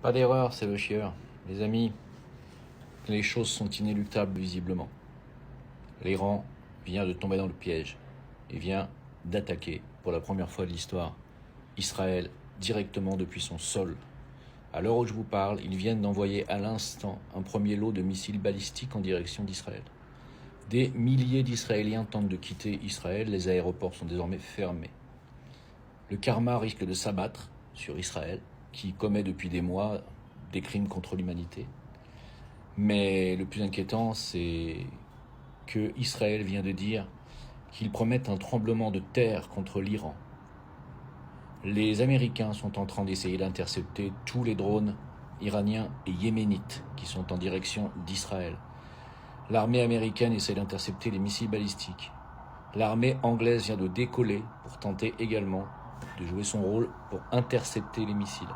Pas d'erreur, c'est le chieur. Les amis, les choses sont inéluctables visiblement. L'Iran vient de tomber dans le piège et vient d'attaquer, pour la première fois de l'histoire, Israël directement depuis son sol. À l'heure où je vous parle, ils viennent d'envoyer à l'instant un premier lot de missiles balistiques en direction d'Israël. Des milliers d'Israéliens tentent de quitter Israël, les aéroports sont désormais fermés. Le karma risque de s'abattre sur Israël, qui commet depuis des mois des crimes contre l'humanité. Mais le plus inquiétant, c'est que Israël vient de dire qu'ils promettent un tremblement de terre contre l'Iran. Les Américains sont en train d'essayer d'intercepter tous les drones iraniens et yéménites qui sont en direction d'Israël. L'armée américaine essaie d'intercepter les missiles balistiques. L'armée anglaise vient de décoller pour tenter également de jouer son rôle pour intercepter les missiles.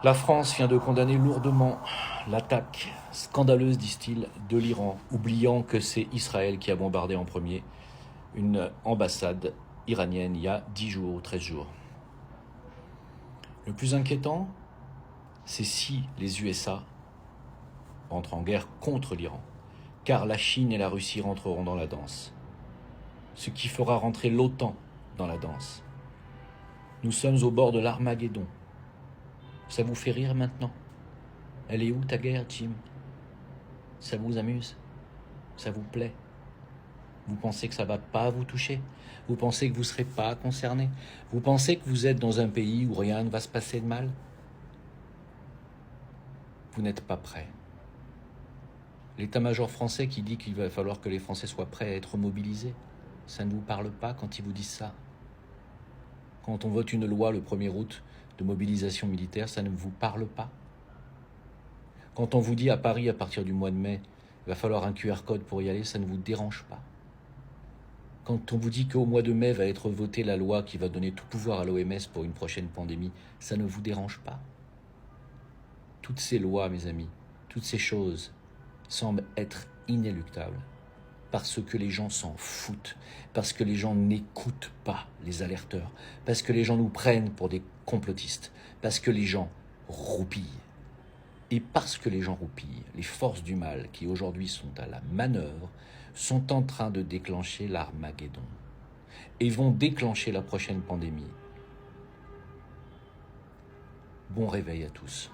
La France vient de condamner lourdement l'attaque scandaleuse, disent-ils, de l'Iran, oubliant que c'est Israël qui a bombardé en premier une ambassade iranienne il y a 10 jours ou 13 jours. Le plus inquiétant, c'est si les USA rentrent en guerre contre l'Iran, car la Chine et la Russie rentreront dans la danse, ce qui fera rentrer l'OTAN dans la danse. Nous sommes au bord de l'Armageddon. Ça vous fait rire maintenant? Elle est où ta guerre, Jim? Ça vous amuse? Ça vous plaît? Vous pensez que ça ne va pas vous toucher? Vous pensez que vous ne serez pas concerné? Vous pensez que vous êtes dans un pays où rien ne va se passer de mal? Vous n'êtes pas prêt. L'état-major français qui dit qu'il va falloir que les Français soient prêts à être mobilisés, ça ne vous parle pas quand ils vous disent ça? Quand on vote une loi le 1er août de mobilisation militaire, ça ne vous parle pas? Quand on vous dit à Paris, à partir du mois de mai, il va falloir un QR code pour y aller, ça ne vous dérange pas? Quand on vous dit qu'au mois de mai va être votée la loi qui va donner tout pouvoir à l'OMS pour une prochaine pandémie, ça ne vous dérange pas? Toutes ces lois, mes amis, toutes ces choses semblent être inéluctables parce que les gens s'en foutent, parce que les gens n'écoutent pas les alerteurs, parce que les gens nous prennent pour des complotistes, parce que les gens roupillent. Et parce que les gens roupillent, les forces du mal qui aujourd'hui sont à la manœuvre sont en train de déclencher l'Armageddon et vont déclencher la prochaine pandémie. Bon réveil à tous.